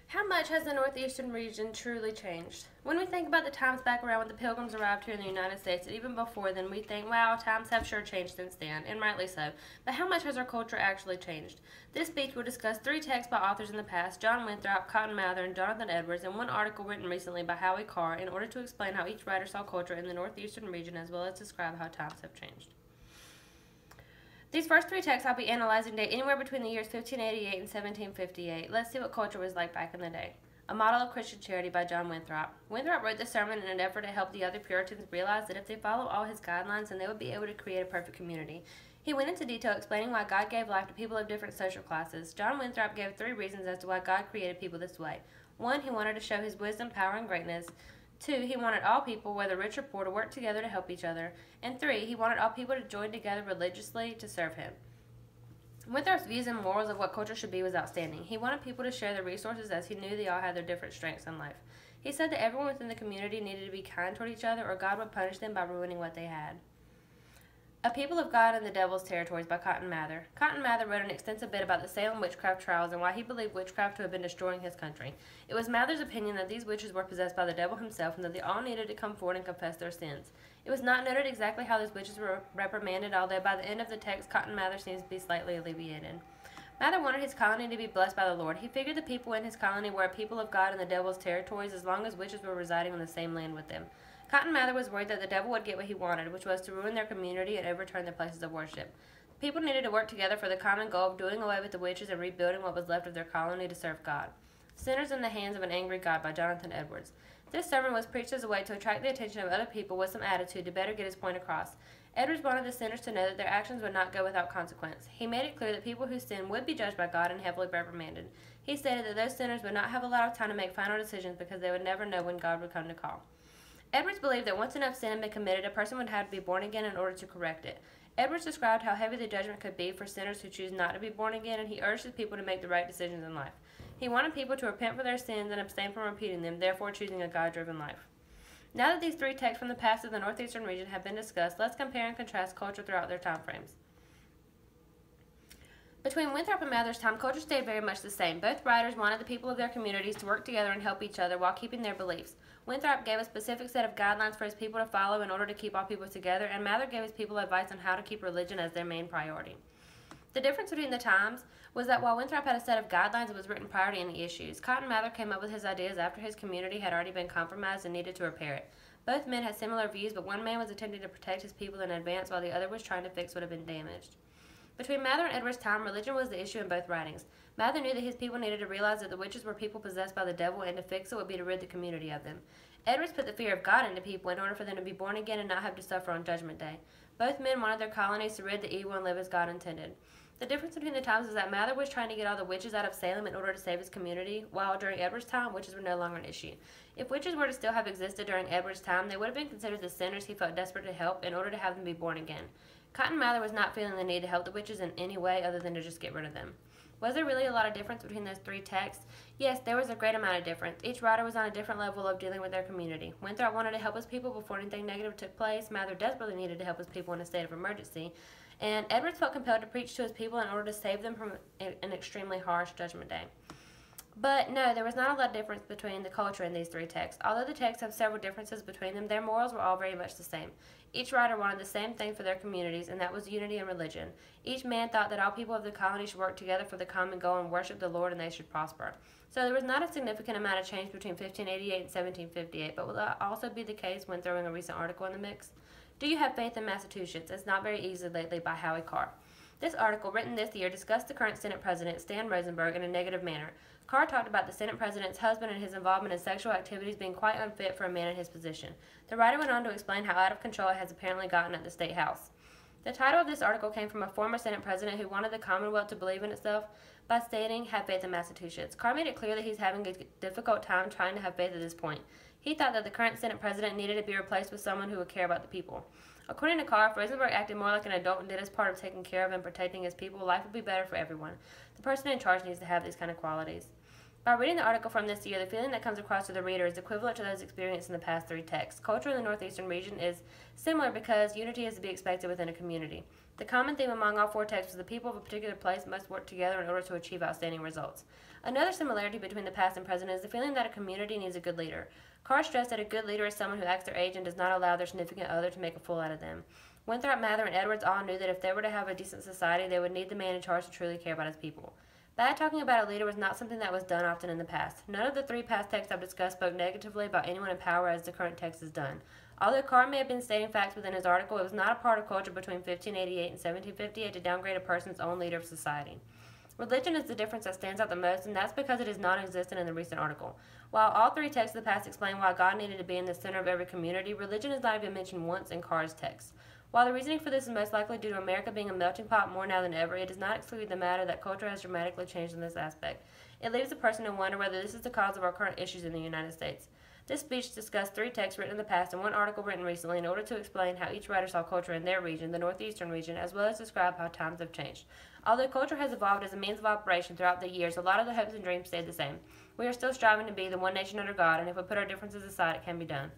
How much has the northeastern region truly changed? When we think about the times back around when the Pilgrims arrived here in the United States, and even before then, we think, wow, times have sure changed since then, and rightly so. But how much has our culture actually changed? This speech will discuss 3 texts by authors in the past, John Winthrop, Cotton Mather, and Jonathan Edwards, and one article written recently by Howie Carr in order to explain how each writer saw culture in the northeastern region as well as describe how times have changed. These first 3 texts I'll be analyzing date anywhere between the years 1588 and 1758. Let's see what culture was like back in the day. A Model of Christian Charity by John Winthrop. Winthrop wrote this sermon in an effort to help the other Puritans realize that if they follow all his guidelines, then they would be able to create a perfect community. He went into detail explaining why God gave life to people of different social classes. John Winthrop gave 3 reasons as to why God created people this way. 1, he wanted to show his wisdom, power, and greatness. 2, he wanted all people, whether rich or poor, to work together to help each other. And 3, he wanted all people to join together religiously to serve him. Winthrop's views and morals of what culture should be was outstanding. He wanted people to share their resources as he knew they all had their different strengths in life. He said that everyone within the community needed to be kind toward each other or God would punish them by ruining what they had. A People of God in the Devil's Territories by Cotton Mather. Cotton Mather wrote an extensive bit about the Salem witchcraft trials and why he believed witchcraft to have been destroying his country. It was Mather's opinion that these witches were possessed by the devil himself and that they all needed to come forward and confess their sins. It was not noted exactly how these witches were reprimanded, although by the end of the text, Cotton Mather seems to be slightly alleviated. Mather wanted his colony to be blessed by the Lord. He figured the people in his colony were a people of God in the devil's territories as long as witches were residing on the same land with them. Cotton Mather was worried that the devil would get what he wanted, which was to ruin their community and overturn their places of worship. People needed to work together for the common goal of doing away with the witches and rebuilding what was left of their colony to serve God. Sinners in the Hands of an Angry God by Jonathan Edwards. This sermon was preached as a way to attract the attention of other people with some attitude to better get his point across. Edwards wanted the sinners to know that their actions would not go without consequence. He made it clear that people who sinned would be judged by God and heavily reprimanded. He stated that those sinners would not have a lot of time to make final decisions because they would never know when God would come to call. Edwards believed that once enough sin had been committed, a person would have to be born again in order to correct it. Edwards described how heavy the judgment could be for sinners who choose not to be born again, and he urged his people to make the right decisions in life. He wanted people to repent for their sins and abstain from repeating them, therefore choosing a God-driven life. Now that these 3 texts from the past of the northeastern region have been discussed, let's compare and contrast culture throughout their time frames. Between Winthrop and Mather's time, culture stayed very much the same. Both writers wanted the people of their communities to work together and help each other while keeping their beliefs. Winthrop gave a specific set of guidelines for his people to follow in order to keep all people together, and Mather gave his people advice on how to keep religion as their main priority. The difference between the times was that while Winthrop had a set of guidelines, it was written prior to any issues. Cotton Mather came up with his ideas after his community had already been compromised and needed to repair it. Both men had similar views, but one man was attempting to protect his people in advance while the other was trying to fix what had been damaged. Between Mather and Edwards' time, religion was the issue in both writings. Mather knew that his people needed to realize that the witches were people possessed by the devil, and to fix it would be to rid the community of them. Edwards put the fear of God into people in order for them to be born again and not have to suffer on Judgment Day. Both men wanted their colonies to rid the evil and live as God intended. The difference between the times is that Mather was trying to get all the witches out of Salem in order to save his community, while during Edwards' time, witches were no longer an issue. If witches were to still have existed during Edwards' time, they would have been considered the sinners he felt desperate to help in order to have them be born again. Cotton Mather was not feeling the need to help the witches in any way other than to just get rid of them. Was there really a lot of difference between those 3 texts? Yes, there was a great amount of difference. Each writer was on a different level of dealing with their community. Winthrop wanted to help his people before anything negative took place. Mather desperately needed to help his people in a state of emergency. And Edwards felt compelled to preach to his people in order to save them from an extremely harsh Judgment Day. But no, there was not a lot of difference between the culture in these 3 texts. Although the texts have several differences between them, their morals were all very much the same. Each writer wanted the same thing for their communities, and that was unity and religion. Each man thought that all people of the colony should work together for the common goal and worship the Lord, and they should prosper. So there was not a significant amount of change between 1588 and 1758, but will that also be the case when throwing a recent article in the mix? Do You Have Faith in Massachusetts? It's Not Very Easy Lately by Howie Carr. This article, written this year, discussed the current Senate President, Stan Rosenberg, in a negative manner. Carr talked about the Senate President's husband and his involvement in sexual activities being quite unfit for a man in his position. The writer went on to explain how out of control it has apparently gotten at the State House. The title of this article came from a former Senate President who wanted the Commonwealth to believe in itself by stating, "Have faith in Massachusetts." Carr made it clear that he's having a difficult time trying to have faith at this point. He thought that the current Senate President needed to be replaced with someone who would care about the people. According to Carr, if Rosenberg acted more like an adult and did his part of taking care of and protecting his people, life would be better for everyone. The person in charge needs to have these kind of qualities. By reading the article from this year, the feeling that comes across to the reader is equivalent to those experienced in the past 3 texts. Culture in the northeastern region is similar because unity is to be expected within a community. The common theme among all four texts was the people of a particular place must work together in order to achieve outstanding results. Another similarity between the past and present is the feeling that a community needs a good leader. Carr stressed that a good leader is someone who acts their age and does not allow their significant other to make a fool out of them. Winthrop, Mather, and Edwards all knew that if they were to have a decent society, they would need the man in charge to truly care about his people. Bad talking about a leader was not something that was done often in the past. None of the three past texts I've discussed spoke negatively about anyone in power as the current text has done. Although Carr may have been stating facts within his article, it was not a part of culture between 1588 and 1758 to downgrade a person's own leader of society. Religion is the difference that stands out the most, and that's because it is non-existent in the recent article. While all three texts of the past explain why God needed to be in the center of every community, religion is not even mentioned once in Carr's text. While the reasoning for this is most likely due to America being a melting pot more now than ever, it does not exclude the matter that culture has dramatically changed in this aspect. It leaves the person to wonder whether this is the cause of our current issues in the United States. This speech discussed three texts written in the past and one article written recently in order to explain how each writer saw culture in their region, the northeastern region, as well as describe how times have changed. Although culture has evolved as a means of operation throughout the years, a lot of the hopes and dreams stayed the same. We are still striving to be the one nation under God, and if we put our differences aside, it can be done.